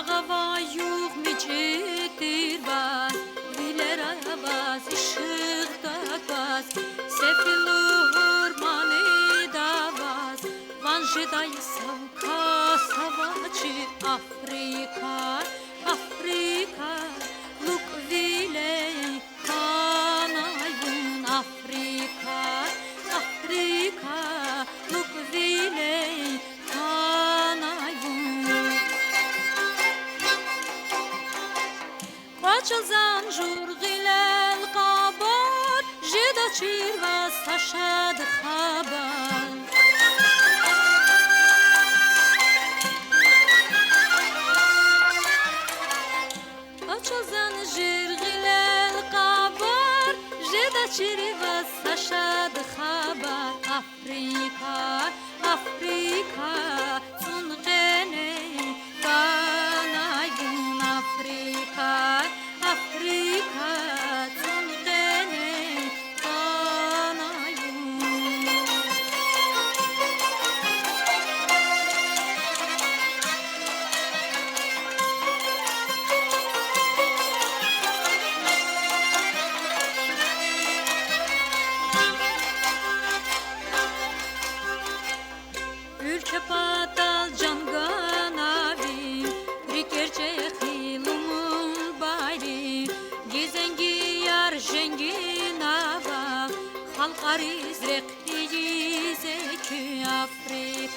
Ağava yuh miçidir baz, Vilera baz, ışıkta baz, Sefilu hurmanı da baz, Vanjidayı savka savaçı, Afrika, Afrika, luk viley, kanayın, Afrika, Afrika, luk viley, kanayın. Quachazan jurgilel qabar, Jida chirvas tashad khabar. Quachazan jurgilel qabar, Jida chirvas tashad khabar. Afrika, Afrika, sunqene kanayın, Afrika, Afrika, sunqene kanayın. Ülke patal canganavi, Rikerce hilumun bayri, Gizengi yar jengin ava, Halkar izrek yizeki Afrika.